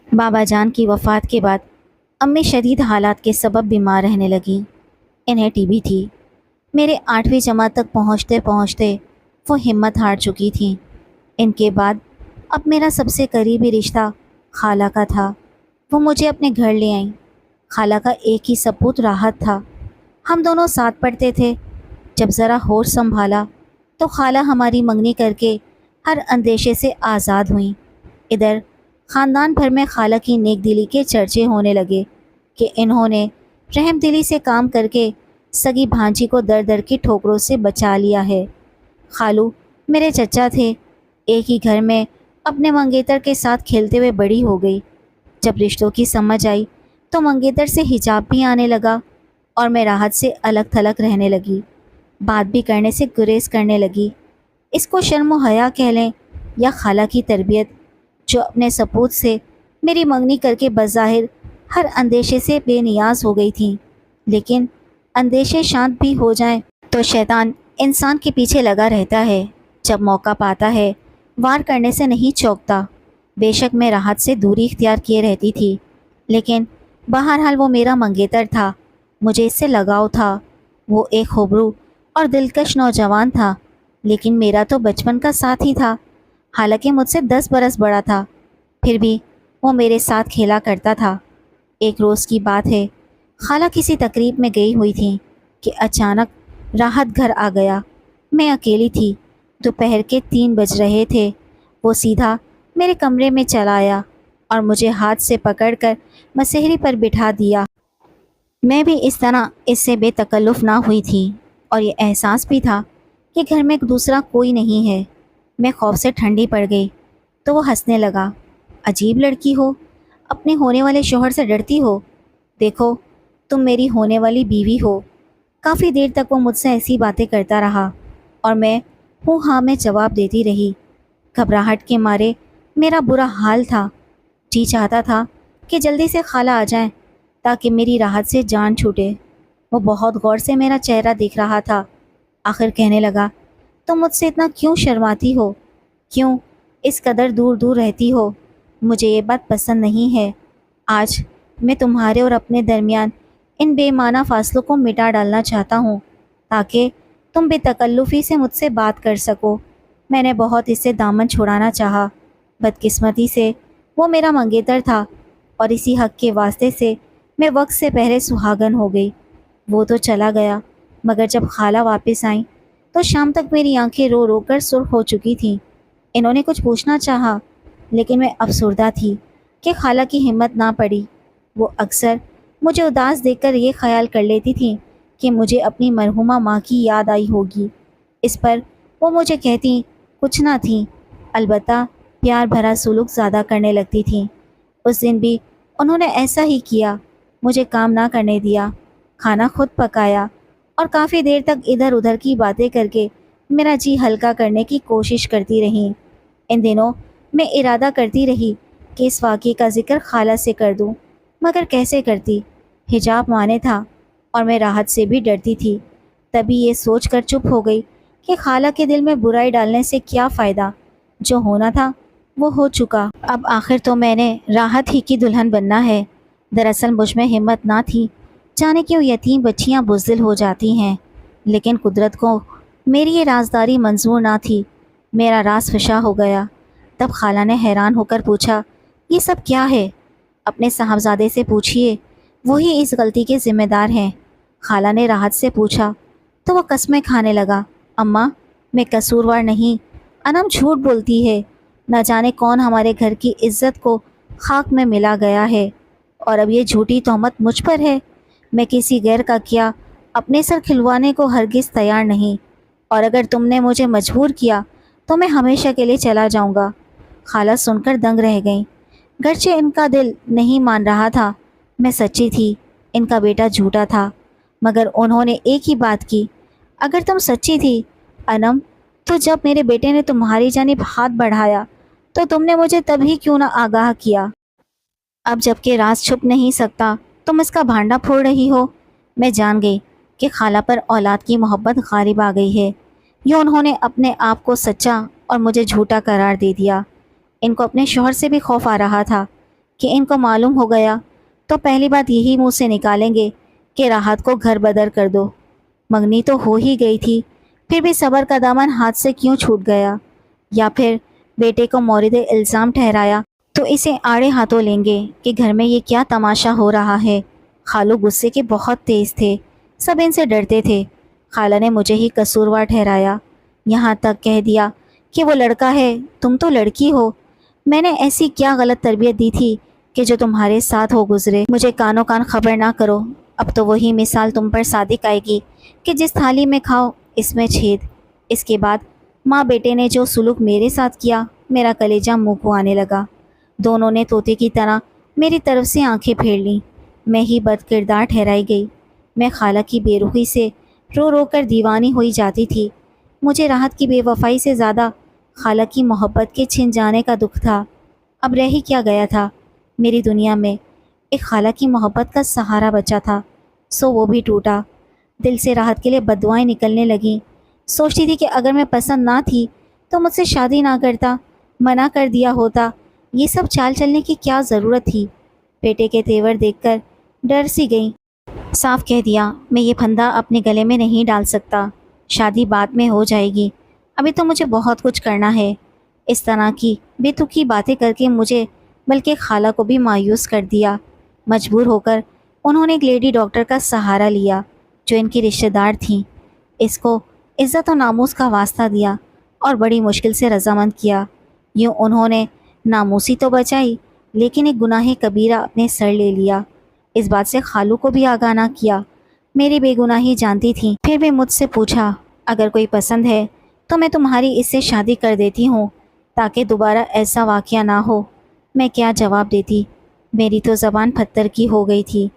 بابا جان کی وفات کے بعد امی شدید حالات کے سبب بیمار رہنے لگیں۔ انہیں ٹی بی تھی۔ میرے 8ویں جماعت تک پہنچتے پہنچتے وہ ہمت ہار چکی تھیں۔ ان کے بعد اب میرا سب سے قریبی رشتہ خالہ کا تھا۔ وہ مجھے اپنے گھر لے آئیں۔ خالہ کا ایک ہی سپوت راحت تھا۔ ہم دونوں ساتھ پڑھتے تھے۔ جب ذرا ہوش سنبھالا تو خالہ ہماری منگنی کر کے ہر اندیشے سے آزاد ہوئیں۔ ادھر خاندان بھر میں خالہ کی نیک دلی کے چرچے ہونے لگے کہ انہوں نے رحم دلی سے کام کر کے سگی بھانجی کو در در کی ٹھوکروں سے بچا لیا ہے۔ خالو میرے چچا تھے۔ ایک ہی گھر میں اپنے منگیتر کے ساتھ کھیلتے ہوئے بڑی ہو گئی۔ جب رشتوں کی سمجھ آئی تو منگیتر سے حجاب بھی آنے لگا اور میں راحت سے الگ تھلگ رہنے لگی۔ بات بھی کرنے سے گریز کرنے لگی۔ اس کو شرم و حیا کہہ لیں یا خالہ کی تربیت، جو اپنے سپوت سے میری منگنی کر کے بظاہر ہر اندیشے سے بے نیاز ہو گئی تھیں، لیکن اندیشے شانت بھی ہو جائیں تو شیطان انسان کے پیچھے لگا رہتا ہے۔ جب موقع پاتا ہے وار کرنے سے نہیں چوکتا۔ بے شک میں راحت سے دوری اختیار کیے رہتی تھی، لیکن بہرحال وہ میرا منگیتر تھا۔ مجھے اس سے لگاؤ تھا۔ وہ ایک خوبرو اور دلکش نوجوان تھا، لیکن میرا تو بچپن کا ساتھی تھا۔ حالانکہ مجھ سے 10 برس بڑا تھا، پھر بھی وہ میرے ساتھ کھیلا کرتا تھا۔ ایک روز کی بات ہے، خالہ کسی تقریب میں گئی ہوئی تھیں کہ اچانک راحت گھر آ گیا۔ میں اکیلی تھی۔ دوپہر کے 3 بج رہے تھے۔ وہ سیدھا میرے کمرے میں چلا آیا اور مجھے ہاتھ سے پکڑ کر مسہری پر بٹھا دیا۔ میں بھی اس طرح اس سے بے تکلف نہ ہوئی تھی، اور یہ احساس بھی تھا کہ گھر میں دوسرا کوئی نہیں ہے۔ میں خوف سے ٹھنڈی پڑ گئی تو وہ ہنسنے لگا۔ عجیب لڑکی ہو، اپنے ہونے والے شوہر سے ڈرتی ہو؟ دیکھو تم میری ہونے والی بیوی ہو۔ کافی دیر تک وہ مجھ سے ایسی باتیں کرتا رہا اور میں ہوں ہاں میں جواب دیتی رہی۔ گھبراہٹ کے مارے میرا برا حال تھا۔ جی چاہتا تھا کہ جلدی سے خالہ آ جائیں تاکہ میری راحت سے جان چھوٹے۔ وہ بہت غور سے میرا چہرہ دیکھ رہا تھا۔ آخر کہنے لگا، تم مجھ سے اتنا کیوں شرماتی ہو؟ کیوں اس قدر دور دور رہتی ہو؟ مجھے یہ بات پسند نہیں ہے۔ آج میں تمہارے اور اپنے درمیان ان بے معنی فاصلوں کو مٹا ڈالنا چاہتا ہوں تاکہ تم بے تکلفی سے مجھ سے بات کر سکو۔ میں نے بہت اس سے دامن چھڑانا چاہا۔ بدقسمتی سے وہ میرا منگیتر تھا اور اسی حق کے واسطے سے میں وقت سے پہلے سہاگن ہو گئی۔ وہ تو چلا گیا، مگر جب خالہ واپس آئیں تو شام تک میری آنکھیں رو رو کر سرخ ہو چکی تھیں۔ انہوں نے کچھ پوچھنا چاہا، لیکن میں افسردہ تھی کہ خالہ کی ہمت نہ پڑی۔ وہ اکثر مجھے اداس دیکھ کر یہ خیال کر لیتی تھیں کہ مجھے اپنی مرحومہ ماں کی یاد آئی ہوگی۔ اس پر وہ مجھے کہتی کچھ نہ تھیں، البتہ پیار بھرا سلوک زیادہ کرنے لگتی تھیں۔ اس دن بھی انہوں نے ایسا ہی کیا۔ مجھے کام نہ کرنے دیا، کھانا خود پکایا اور کافی دیر تک ادھر ادھر کی باتیں کر کے میرا جی ہلکا کرنے کی کوشش کرتی رہیں۔ ان دنوں میں ارادہ کرتی رہی کہ اس واقعے کا ذکر خالہ سے کر دوں، مگر کیسے کرتی؟ حجاب مانے تھا اور میں راحت سے بھی ڈرتی تھی۔ تبھی یہ سوچ کر چپ ہو گئی کہ خالہ کے دل میں برائی ڈالنے سے کیا فائدہ؟ جو ہونا تھا وہ ہو چکا۔ اب آخر تو میں نے راحت ہی کی دلہن بننا ہے۔ دراصل مجھ میں ہمت نہ تھی، جانے کیوں یتیم بچیاں بزدل ہو جاتی ہیں، لیکن قدرت کو میری یہ رازداری منظور نہ تھی۔ میرا راز فشا ہو گیا۔ تب خالہ نے حیران ہو کر پوچھا، یہ سب کیا ہے؟ اپنے صاحبزادے سے پوچھئے، وہی اس غلطی کے ذمہ دار ہیں۔ خالہ نے راحت سے پوچھا تو وہ قسمیں کھانے لگا، اماں میں قصوروار نہیں، انم جھوٹ بولتی ہے۔ نہ جانے کون ہمارے گھر کی عزت کو خاک میں ملا گیا ہے، اور اب یہ جھوٹی تہمت مجھ پر ہے۔ میں کسی غیر کا کیا اپنے سر کھلوانے کو ہرگز تیار نہیں، اور اگر تم نے مجھے مجبور کیا تو میں ہمیشہ کے لیے چلا جاؤں گا۔ خالہ سن کر دنگ رہ گئیں۔ گرچہ ان کا دل نہیں مان رہا تھا میں سچی تھی، ان کا بیٹا جھوٹا تھا، مگر انہوں نے ایک ہی بات کی، اگر تم سچی تھی انم، تو جب میرے بیٹے نے تمہاری جانب ہاتھ بڑھایا تو تم نے مجھے تبھی کیوں نہ آگاہ کیا؟ اب جب کہ راز چھپ نہیں سکتا تم اس کا بھانڈا پھوڑ رہی ہو۔ میں جان گئی کہ خالہ پر اولاد کی محبت غالب آ گئی ہے۔ یوں انہوں نے اپنے آپ کو سچا اور مجھے جھوٹا قرار دے دیا۔ ان کو اپنے شوہر سے بھی خوف آ رہا تھا کہ ان کو معلوم ہو گیا تو پہلی بات یہی منہ سے نکالیں گے کہ راحت کو گھر بدر کر دو۔ منگنی تو ہو ہی گئی تھی، پھر بھی صبر کا دامن ہاتھ سے کیوں چھوٹ گیا؟ یا پھر بیٹے کو مورد الزام ٹھہرایا تو اسے آڑے ہاتھوں لیں گے کہ گھر میں یہ کیا تماشا ہو رہا ہے؟ خالو غصے کے بہت تیز تھے، سب ان سے ڈرتے تھے۔ خالہ نے مجھے ہی قصوروار ٹھہرایا، یہاں تک کہہ دیا کہ وہ لڑکا ہے، تم تو لڑکی ہو۔ میں نے ایسی کیا غلط تربیت دی تھی کہ جو تمہارے ساتھ ہو گزرے؟ مجھے کانوں کان خبر نہ کرو، اب تو وہی مثال تم پر صادق آئے گی کہ جس تھالی میں کھاؤ اس میں چھید۔ اس کے بعد ماں بیٹے نے جو سلوک میرے ساتھ کیا، میرا کلیجہ منہ کو آنے لگا۔ دونوں نے طوطے کی طرح میری طرف سے آنکھیں پھیر لیں۔ میں ہی بد کردار ٹھہرائی گئی۔ میں خالہ کی بے رخی سے رو رو کر دیوانی ہوئی جاتی تھی۔ مجھے راحت کی بے وفائی سے زیادہ خالہ کی محبت کے چھن جانے کا دکھ تھا۔ اب رہ ہی کیا گیا تھا میری دنیا میں؟ ایک خالہ کی محبت کا سہارا بچا تھا، سو وہ بھی ٹوٹا۔ دل سے راحت کے لیے بددعائیں نکلنے لگیں۔ سوچتی تھی کہ اگر میں پسند نہ تھی تو مجھ سے شادی نہ کرتا، منع کر دیا ہوتا۔ یہ سب چال چلنے کی کیا ضرورت تھی؟ بیٹے کے تیور دیکھ کر ڈر سی گئی۔ صاف کہہ دیا، میں یہ پھندا اپنے گلے میں نہیں ڈال سکتا، شادی بعد میں ہو جائے گی، ابھی تو مجھے بہت کچھ کرنا ہے۔ اس طرح کی بے تکی باتیں کر کے مجھے بلکہ خالہ کو بھی مایوس کر دیا۔ مجبور ہو کر انہوں نے ایک لیڈی ڈاکٹر کا سہارا لیا جو ان کی رشتہ دار تھیں۔ اس کو عزت و ناموس کا واسطہ دیا اور بڑی مشکل سے رضامند کیا۔ یوں انہوں نے ناموسی تو بچائی لیکن ایک گناہ کبیرہ اپنے سر لے لیا۔ اس بات سے خالو کو بھی آگاہ نہ کیا۔ میری بے گناہی جانتی تھیں، پھر بھی مجھ سے پوچھا، اگر کوئی پسند ہے تو میں تمہاری اس سے شادی کر دیتی ہوں تاکہ دوبارہ ایسا واقعہ نہ ہو۔ میں کیا جواب دیتی؟ میری تو زبان پتھر کی ہو گئی تھی۔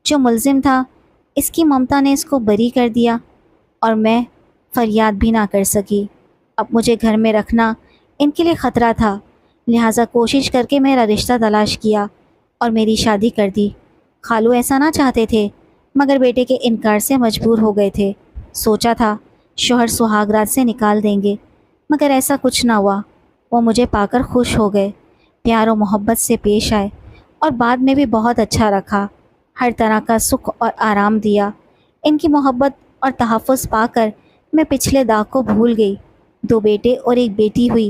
جو ملزم تھا اس کی ممتا نے اس کو بری کر دیا اور میں فریاد بھی نہ کر سکی۔ اب مجھے گھر میں رکھنا ان کے لیے خطرہ تھا، لہٰذا کوشش کر کے میرا رشتہ تلاش کیا اور میری شادی کر دی۔ خالو ایسا نہ چاہتے تھے مگر بیٹے کے انکار سے مجبور ہو گئے تھے۔ سوچا تھا شوہر سہاگ رات سے نکال دیں گے مگر ایسا کچھ نہ ہوا۔ وہ مجھے پا کر خوش ہو گئے، پیار و محبت سے پیش آئے اور بعد میں بھی بہت اچھا رکھا، ہر طرح کا سکھ اور آرام دیا۔ ان کی محبت اور تحفظ پا کر میں پچھلے داغ کو بھول گئی۔ 2 بیٹے اور ایک بیٹی ہوئی،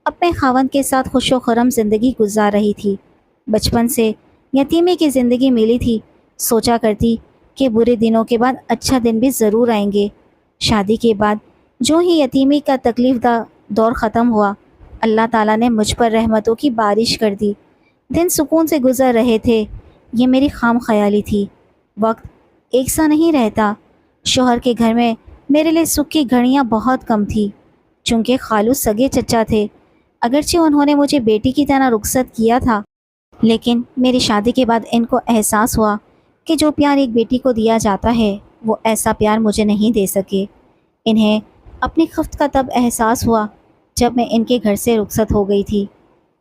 اپنے خاوند کے ساتھ خوش و خرم زندگی گزار رہی تھی۔ بچپن سے یتیمی کی زندگی ملی تھی، سوچا کرتی کہ برے دنوں کے بعد اچھا دن بھی ضرور آئیں گے۔ شادی کے بعد جو ہی یتیمی کا تکلیف دہ دور ختم ہوا، اللہ تعالیٰ نے مجھ پر رحمتوں کی بارش کر دی۔ دن سکون سے گزر رہے تھے۔ یہ میری خام خیالی تھی۔ وقت ایک سا نہیں رہتا۔ شوہر کے گھر میں میرے لیے سکھ کی گھڑیاں بہت کم تھی، چونکہ خالو سگے چچا تھے۔ اگرچہ انہوں نے مجھے بیٹی کی طرح رخصت کیا تھا، لیکن میری شادی کے بعد ان کو احساس ہوا کہ جو پیار ایک بیٹی کو دیا جاتا ہے وہ ایسا پیار مجھے نہیں دے سکے۔ انہیں اپنی خفت کا تب احساس ہوا جب میں ان کے گھر سے رخصت ہو گئی تھی۔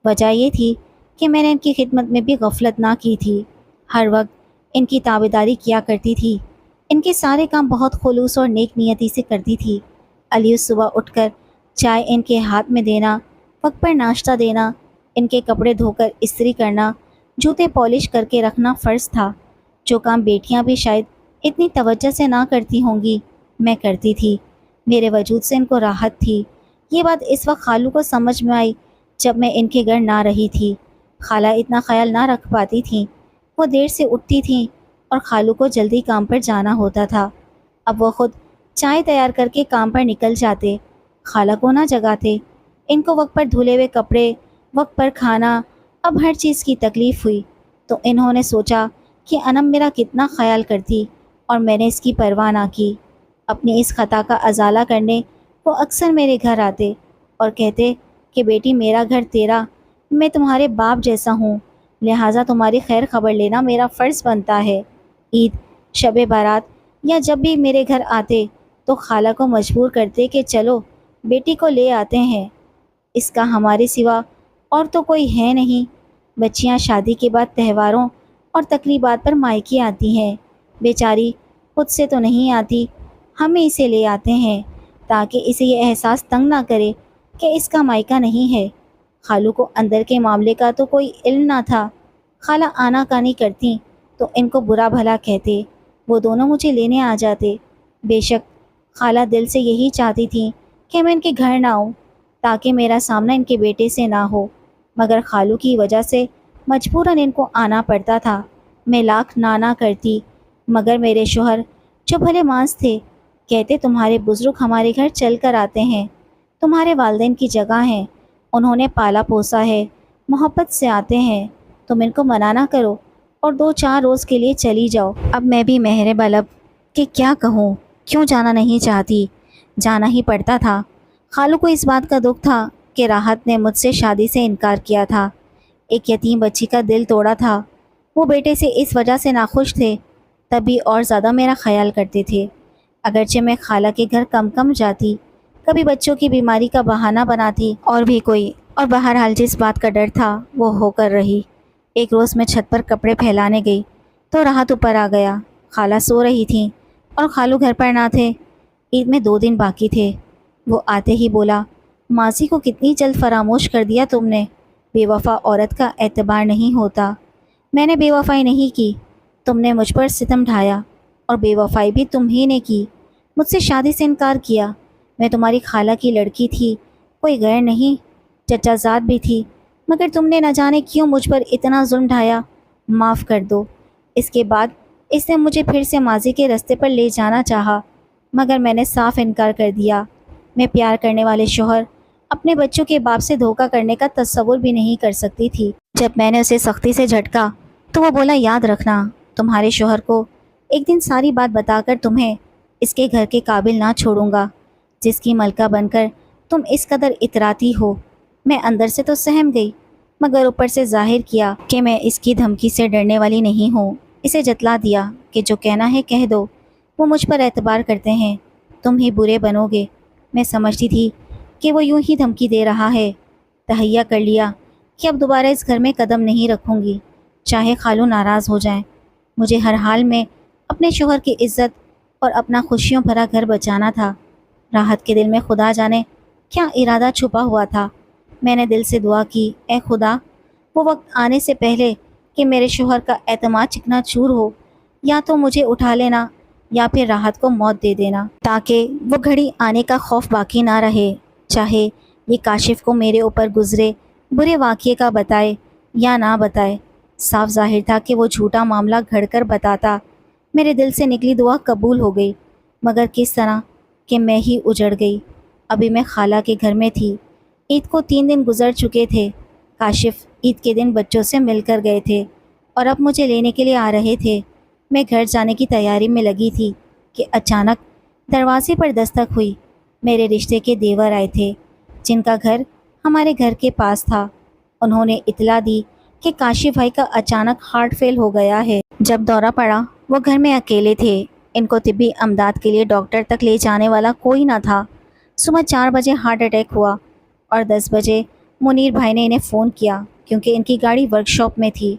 وجہ یہ تھی کہ میں نے ان کی خدمت میں بھی غفلت نہ کی تھی، ہر وقت ان کی تابعداری کیا کرتی تھی، ان کے سارے کام بہت خلوص اور نیک نیتی سے کرتی تھی۔ علیہ صبح اٹھ کر چائے ان کے ہاتھ میں دینا، وقت پر ناشتہ دینا، ان کے کپڑے دھو کر استری کرنا، جوتے پالش کر کے رکھنا فرض تھا۔ جو کام بیٹیاں بھی شاید اتنی توجہ سے نہ کرتی ہوں گی، میں کرتی تھی۔ میرے وجود سے ان کو راحت تھی۔ یہ بات اس وقت خالو کو سمجھ میں آئی جب میں ان کے گھر نہ رہی تھی۔ خالہ اتنا خیال نہ رکھ پاتی تھیں، وہ دیر سے اٹھتی تھیں اور خالو کو جلدی کام پر جانا ہوتا تھا۔ اب وہ خود چائے تیار کر کے کام پر نکل جاتے، خالہ کو نہ جگاتے۔ ان کو وقت پر دھلے ہوئے کپڑے، وقت پر کھانا، اب ہر چیز کی تکلیف ہوئی تو انہوں نے سوچا کہ انم میرا کتنا خیال کرتی اور میں نے اس کی پرواہ نہ کی۔ اپنی اس خطا کا ازالہ کرنے وہ اکثر میرے گھر آتے اور کہتے کہ بیٹی میرا گھر تیرا، میں تمہارے باپ جیسا ہوں، لہٰذا تمہاری خیر خبر لینا میرا فرض بنتا ہے۔ عید، شب بارات یا جب بھی میرے گھر آتے تو خالہ کو مجبور کرتے کہ چلو بیٹی کو لے آتے ہیں، اس کا ہمارے سوا اور تو کوئی ہے نہیں۔ بچیاں شادی کے بعد تہواروں اور تقریبات پر مائکے آتی ہیں، بیچاری خود سے تو نہیں آتی، ہمیں اسے لے آتے ہیں تاکہ اسے یہ احساس تنگ نہ کرے کہ اس کا مائکہ نہیں ہے۔ خالو کو اندر کے معاملے کا تو کوئی علم نہ تھا، خالہ آنا کانی کرتی تو ان کو برا بھلا کہتے، وہ دونوں مجھے لینے آ جاتے۔ بے شک خالہ دل سے یہی چاہتی تھیں کہ میں ان کے گھر نہ آؤں تاکہ میرا سامنا ان کے بیٹے سے نہ ہو، مگر خالو کی وجہ سے مجبوراً ان کو آنا پڑتا تھا۔ میں لاکھ نانا کرتی مگر میرے شوہر جو بھلے مانس تھے کہتے تمہارے بزرگ ہمارے گھر چل کر آتے ہیں، تمہارے والدین کی جگہ ہیں، انہوں نے پالا پوسا ہے، محبت سے آتے ہیں، تم ان کو منع نہ کرو اور 2-4 روز کے لیے چلی جاؤ۔ اب میں بھی مہر بلب کہ کیا کہوں، کیوں جانا نہیں چاہتی، جانا ہی پڑتا تھا۔ خالو کو اس بات کا دکھ تھا کہ راحت نے مجھ سے شادی سے انکار کیا تھا، ایک یتیم بچی کا دل توڑا تھا۔ وہ بیٹے سے اس وجہ سے ناخوش تھے، تب بھی اور زیادہ میرا خیال کرتے تھے۔ اگرچہ میں خالہ کے گھر کم کم جاتی، کبھی بچوں کی بیماری کا بہانہ بناتی اور بھی کوئی، اور بہرحال جس بات کا ڈر تھا وہ ہو کر رہی۔ ایک روز میں چھت پر کپڑے پھیلانے گئی تو راحت اوپر آ گیا۔ خالہ سو رہی تھیں اور خالو گھر پر نہ تھے، عید میں 2 دن باقی تھے۔ وہ آتے ہی بولا، ماضی کو کتنی جلد فراموش کر دیا تم نے، بے وفا عورت کا اعتبار نہیں ہوتا۔ میں نے بے وفائی نہیں کی، تم نے مجھ پر ستم ڈھایا، اور بے وفائی بھی تم ہی نے کی، مجھ سے شادی سے انکار کیا۔ میں تمہاری خالہ کی لڑکی تھی، کوئی غیر نہیں، چچا زاد بھی تھی، مگر تم نے نہ جانے کیوں مجھ پر اتنا ظلم ڈھایا، معاف کر دو۔ اس کے بعد اس نے مجھے پھر سے ماضی کے رستے پر لے جانا چاہا، مگر میں نے صاف انکار کر دیا۔ میں پیار کرنے والے شوہر اپنے بچوں کے باپ سے دھوکہ کرنے کا تصور بھی نہیں کر سکتی تھی۔ جب میں نے اسے سختی سے جھٹکا تو وہ بولا، یاد رکھنا تمہارے شوہر کو ایک دن ساری بات بتا کر تمہیں اس کے گھر کے قابل نہ چھوڑوں گا جس کی ملکہ بن کر تم اس قدر اتراتی ہو۔ میں اندر سے تو سہم گئی، مگر اوپر سے ظاہر کیا کہ میں اس کی دھمکی سے ڈرنے والی نہیں ہوں۔ اسے جتلا دیا کہ جو کہنا ہے کہہ دو، وہ مجھ پر اعتبار کرتے ہیں، تم ہی برے بنو گے۔ میں سمجھتی تھی کہ وہ یوں ہی دھمکی دے رہا ہے۔ تہیہ کر لیا کہ اب دوبارہ اس گھر میں قدم نہیں رکھوں گی، چاہے خالو ناراض ہو جائیں۔ مجھے ہر حال میں اپنے شوہر کی عزت اور اپنا خوشیوں بھرا گھر بچانا تھا۔ راحت کے دل میں خدا جانے کیا ارادہ چھپا ہوا تھا۔ میں نے دل سے دعا کی، اے خدا، وہ وقت آنے سے پہلے کہ میرے شوہر کا اعتماد چکنا چور ہو، یا تو مجھے اٹھا لینا یا پھر راحت کو موت دے دینا، تاکہ وہ گھڑی آنے کا خوف باقی نہ رہے، چاہے یہ کاشف کو میرے اوپر گزرے برے واقعے کا بتائے یا نہ بتائے۔ صاف ظاہر تھا کہ وہ جھوٹا معاملہ گھڑ کر بتاتا۔ میرے دل سے نکلی دعا قبول ہو گئی، مگر کس طرح کہ میں ہی اجڑ گئی۔ ابھی میں خالہ کے گھر میں تھی، عید کو 3 دن گزر چکے تھے۔ کاشف عید کے دن بچوں سے مل کر گئے تھے اور اب مجھے لینے کے لیے آ رہے تھے۔ میں گھر جانے کی تیاری میں لگی تھی کہ اچانک دروازے پر دستک ہوئی۔ میرے رشتے کے دیور آئے تھے جن کا گھر ہمارے گھر کے پاس تھا۔ انہوں نے اطلاع دی کہ کاشف بھائی کا اچانک ہارٹ فیل ہو گیا ہے۔ جب دورہ پڑا وہ گھر میں اکیلے تھے، ان کو طبی امداد کے لیے ڈاکٹر تک لے جانے والا کوئی نہ تھا۔ صبح 4 بجے ہارٹ اٹیک ہوا اور 10 بجے منیر بھائی نے انہیں فون کیا کیونکہ ان کی گاڑی ورکشاپ میں تھی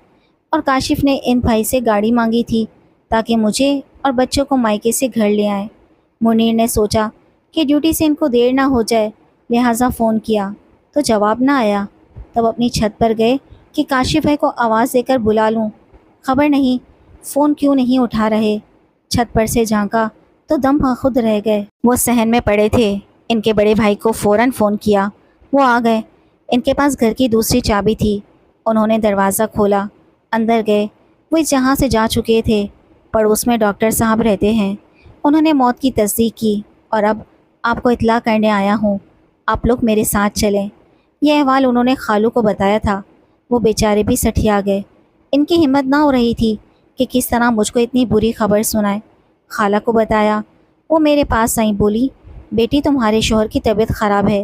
اور کاشف نے ان بھائی سے گاڑی مانگی تھی تاکہ مجھے اور بچوں کو مائکے سے گھر لے آئیں۔ منیر نے سوچا کہ ڈیوٹی سے ان کو دیر نہ ہو جائے، لہٰذا فون کیا تو جواب نہ آیا۔ تب اپنی چھت پر گئے کہ کاشف بھائی کو آواز دے کر بلا لوں، خبر نہیں فون کیوں نہیں اٹھا رہے۔ چھت پر سے جھانکا تو دم خود رہ گئے۔ وہ صحن میں پڑے تھے۔ ان کے بڑے بھائی کو فوراً فون کیا، وہ آ گئے۔ ان کے پاس گھر کی دوسری چابی تھی۔ انہوں نے دروازہ کھولا، اندر گئے۔ وہ اس جہاں سے جا چکے تھے۔ پڑوس میں ڈاکٹر صاحب رہتے ہیں، انہوں نے موت کی تصدیق کی اور اب آپ کو اطلاع کرنے آیا ہوں، آپ لوگ میرے ساتھ چلیں۔ یہ احوال انہوں نے خالو کو بتایا تھا۔ وہ بیچارے بھی سٹھیا گئے۔ ان کی ہمت نہ ہو رہی تھی کہ کس طرح مجھ کو اتنی بری خبر سنائے۔ خالہ کو بتایا، وہ میرے پاس آئیں، بولی، بیٹی تمہارے شوہر کی طبیعت خراب ہے،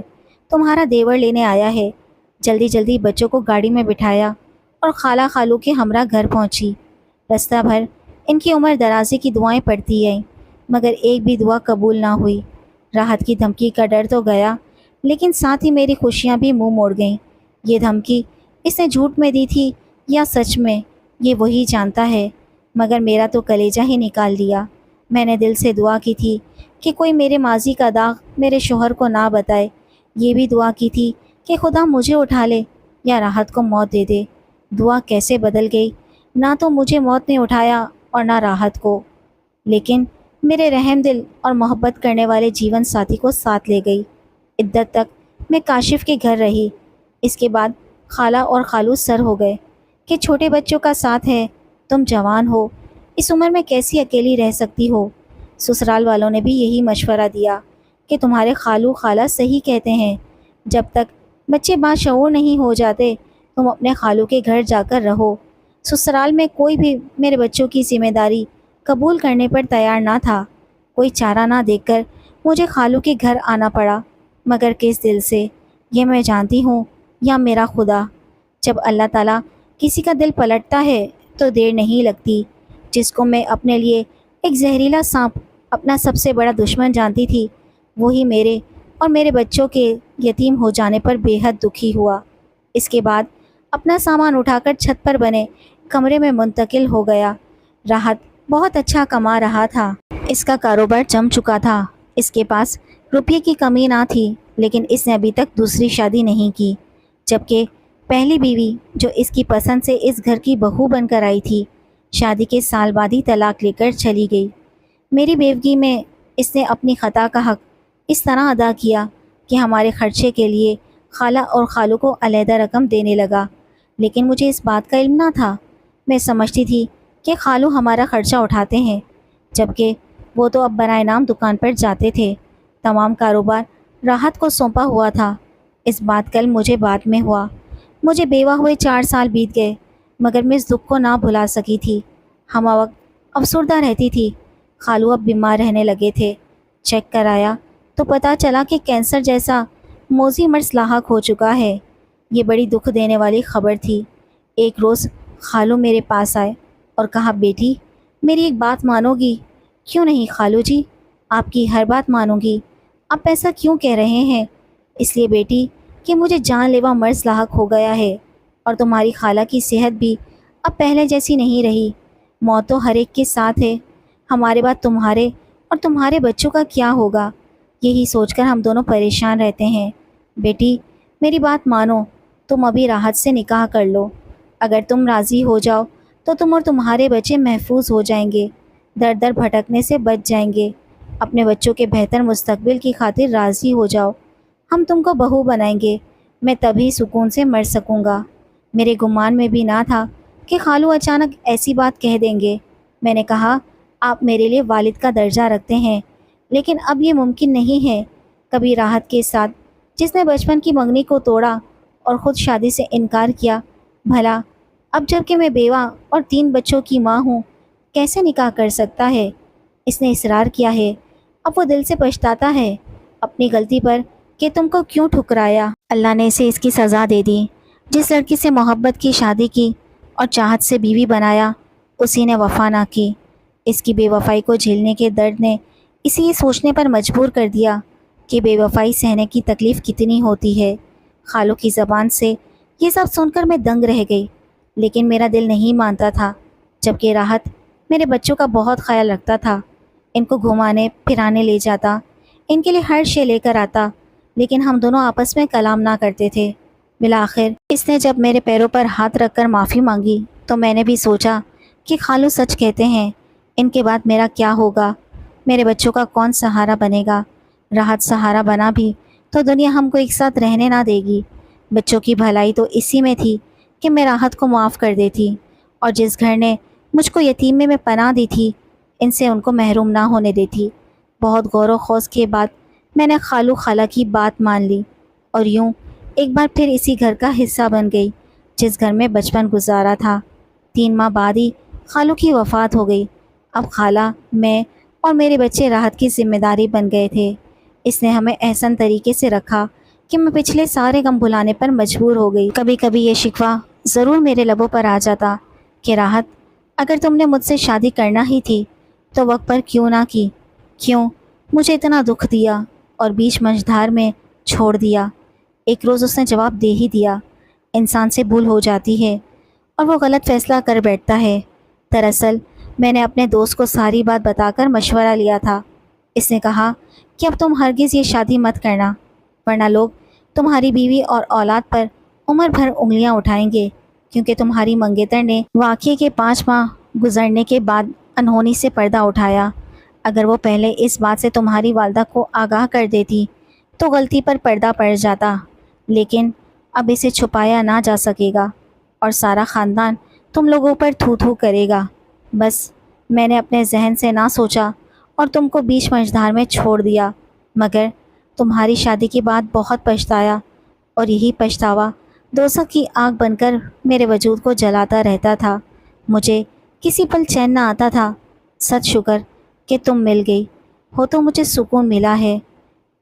تمہارا دیور لینے آیا ہے۔ جلدی جلدی بچوں کو گاڑی میں بٹھایا اور خالہ خالو کے ہمراہ گھر پہنچی۔ رستہ بھر ان کی عمر درازی کی دعائیں پڑتی گئیں، مگر ایک بھی دعا قبول نہ ہوئی۔ راحت کی دھمکی کا ڈر تو گیا، لیکن ساتھ ہی میری خوشیاں بھی منہ موڑ گئیں۔ یہ دھمکی اس نے جھوٹ میں دی تھی یا سچ میں، یہ وہی جانتا ہے، مگر میرا تو کلیجہ ہی نکال دیا۔ میں نے دل سے دعا کی تھی کہ کوئی میرے ماضی کا داغ میرے شوہر کو نہ بتائے۔ یہ بھی دعا کی تھی کہ خدا مجھے اٹھا لے یا راحت کو موت دے دے۔ دعا کیسے بدل گئی، نہ تو مجھے موت نے اٹھایا اور نہ راحت کو، لیکن میرے رحم دل اور محبت کرنے والے جیون ساتھی کو ساتھ لے گئی۔ عدت تک میں کاشف کے گھر رہی۔ اس کے بعد خالہ اور خالو سر ہو گئے کہ چھوٹے بچوں کا ساتھ ہے، تم جوان ہو، اس عمر میں کیسی اکیلی رہ سکتی ہو۔ سسرال والوں نے بھی یہی مشورہ دیا کہ تمہارے خالو خالہ صحیح کہتے ہیں، جب تک بچے باشعور نہیں ہو جاتے تم اپنے خالو کے گھر جا کر رہو۔ سسرال میں کوئی بھی میرے بچوں کی ذمہ داری قبول کرنے پر تیار نہ تھا۔ کوئی چارہ نہ دیکھ کر مجھے خالو کے گھر آنا پڑا، مگر کس دل سے یہ میں جانتی ہوں، یا میرا خدا، جب اللہ تعالیٰ کسی کا دل پلٹتا ہے تو دیر نہیں لگتی۔ جس کو میں اپنے لیے ایک زہریلا سانپ، اپنا سب سے بڑا دشمن جانتی تھی، وہی میرے اور میرے بچوں کے یتیم ہو جانے پر بے حد دکھی ہوا۔ اس کے بعد اپنا سامان اٹھا کر چھت پر بنے کمرے میں منتقل ہو گیا۔ راحت بہت اچھا کما رہا تھا، اس کا کاروبار جم چکا تھا، اس کے پاس روپے کی کمی نہ تھی، لیکن اس نے ابھی تک دوسری شادی نہیں کی، جبکہ پہلی بیوی جو اس کی پسند سے اس گھر کی بہو بن کر آئی تھی، شادی کے سال بعد ہی طلاق لے کر چلی گئی۔ میری بیوگی میں اس نے اپنی خطا کا حق اس طرح ادا کیا کہ ہمارے خرچے کے لیے خالہ اور خالو کو علیحدہ رقم دینے لگا، لیکن مجھے اس بات کا علم نہ تھا۔ میں سمجھتی تھی کہ خالو ہمارا خرچہ اٹھاتے ہیں، جبکہ وہ تو اب برائے نام دکان پر جاتے تھے۔ تمام کاروبار راحت کو سونپا ہوا تھا۔ اس بات کل مجھے بعد میں ہوا۔ مجھے بیوہ ہوئے 4 سال بیت گئے، مگر میں اس دکھ کو نہ بھلا سکی تھی۔ ہمہ وقت افسردہ رہتی تھی۔ خالو اب بیمار رہنے لگے تھے۔ چیک کرایا تو پتہ چلا کہ کینسر جیسا موذی مرض لاحق ہو چکا ہے۔ یہ بڑی دکھ دینے والی خبر تھی۔ ایک روز خالو میرے پاس آئے اور کہا، بیٹی میری ایک بات مانو گی؟ کیوں نہیں خالو جی، آپ کی ہر بات مانوں گی۔ آپ ایسا کیوں کہہ رہے ہیں؟ اس لیے بیٹی کہ مجھے جان لیوا مرض لاحق ہو گیا ہے، اور تمہاری خالہ کی صحت بھی اب پہلے جیسی نہیں رہی۔ موت تو ہر ایک کے ساتھ ہے، ہمارے بعد تمہارے اور تمہارے بچوں کا کیا ہوگا؟ یہی سوچ کر ہم دونوں پریشان رہتے ہیں۔ بیٹی میری بات مانو، تم ابھی راحت سے نکاح کر لو۔ اگر تم راضی ہو جاؤ تو تم اور تمہارے بچے محفوظ ہو جائیں گے، در در بھٹکنے سے بچ جائیں گے۔ اپنے بچوں کے بہتر مستقبل کی خاطر راضی ہو جاؤ، ہم تم کو بہو بنائیں گے، میں تبھی سکون سے مر سکوں گا۔ میرے گمان میں بھی نہ تھا کہ خالو اچانک ایسی بات کہہ دیں گے۔ میں نے کہا، آپ میرے لیے والد کا درجہ رکھتے ہیں، لیکن اب یہ ممکن نہیں ہے۔ کبھی راحت کے ساتھ جس نے بچپن کی منگنی کو توڑا اور خود شادی سے انکار کیا، بھلا اب جب کہ میں بیوہ اور 3 بچوں کی ماں ہوں کیسے نکاح کر سکتا ہے؟ اس نے اصرار کیا ہے، اب وہ دل سے پچھتاتا ہے اپنی غلطی پر کہ تم کو کیوں ٹھکرایا۔ اللہ نے اسے اس کی سزا دے دی۔ جس لڑکی سے محبت کی، شادی کی اور چاہت سے بیوی بنایا، اسی نے وفا نہ کی۔ اس کی بے وفائی کو جھیلنے کے درد نے اسے یہ سوچنے پر مجبور کر دیا کہ بے وفائی سہنے کی تکلیف کتنی ہوتی ہے۔ خالو کی زبان سے یہ سب سن کر میں دنگ رہ گئی، لیکن میرا دل نہیں مانتا تھا، جبکہ راحت میرے بچوں کا بہت خیال رکھتا تھا، ان کو گھمانے پھرانے لے جاتا، ان کے لیے ہر شے لے کر آتا، لیکن ہم دونوں آپس میں کلام نہ کرتے تھے۔ بالآخر اس نے جب میرے پیروں پر ہاتھ رکھ کر معافی مانگی تو میں نے بھی سوچا کہ خالو سچ کہتے ہیں، ان کے بعد میرا کیا ہوگا؟ میرے بچوں کا کون سہارا بنے گا؟ راحت سہارا بنا بھی تو دنیا ہم کو ایک ساتھ رہنے نہ دے گی۔ بچوں کی بھلائی تو اسی میں تھی کہ میں راحت کو معاف کر دیتی، اور جس گھر نے مجھ کو یتیمی میں پناہ دی تھی، ان سے ان کو محروم نہ ہونے دیتی۔ بہت غور و خوض کے بعد میں نے خالو خالہ کی بات مان لی، اور یوں ایک بار پھر اسی گھر کا حصہ بن گئی جس گھر میں بچپن گزارا تھا۔ 3 ماہ بعد ہی خالو کی وفات ہو گئی۔ اب خالہ، میں اور میرے بچے راحت کی ذمہ داری بن گئے تھے۔ اس نے ہمیں احسن طریقے سے رکھا کہ میں پچھلے سارے غم بھلانے پر مجبور ہو گئی۔ کبھی کبھی یہ شکوہ ضرور میرے لبوں پر آ جاتا کہ راحت، اگر تم نے مجھ سے شادی کرنا ہی تھی تو وقت پر کیوں نہ کی؟ کیوں مجھے اتنا دکھ دیا اور بیچ مجھدار میں چھوڑ دیا؟ ایک روز اس نے جواب دے ہی دیا، انسان سے بھول ہو جاتی ہے اور وہ غلط فیصلہ کر بیٹھتا ہے۔ دراصل میں نے اپنے دوست کو ساری بات بتا کر مشورہ لیا تھا۔ اس نے کہا کہ اب تم ہرگز یہ شادی مت کرنا، ورنہ لوگ تمہاری بیوی اور اولاد پر عمر بھر انگلیاں اٹھائیں گے، کیونکہ تمہاری منگیتر نے واقعے کے 5 ماہ گزرنے کے بعد انہونی سے پردہ اٹھایا۔ اگر وہ پہلے اس بات سے تمہاری والدہ کو آگاہ کر دیتی تو غلطی پر پردہ پڑ جاتا، لیکن اب اسے چھپایا نہ جا سکے گا اور سارا خاندان تم لوگوں پر تھو تھو کرے گا۔ بس میں نے اپنے ذہن سے نہ سوچا اور تم کو بیچ مجھدار میں چھوڑ دیا، مگر تمہاری شادی کے بعد بہت پچھتایا، اور یہی پچھتاوا دوزخ کی آگ بن کر میرے وجود کو جلاتا رہتا تھا۔ مجھے کسی پل چین نہ آتا تھا۔ سچ شکر کہ تم مل گئی ہو تو مجھے سکون ملا ہے۔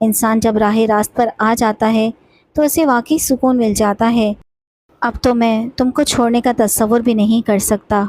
انسان جب راہ راست پر آ جاتا ہے تو اسے واقعی سکون مل جاتا ہے۔ اب تو میں تم کو چھوڑنے کا تصور بھی نہیں کر سکتا۔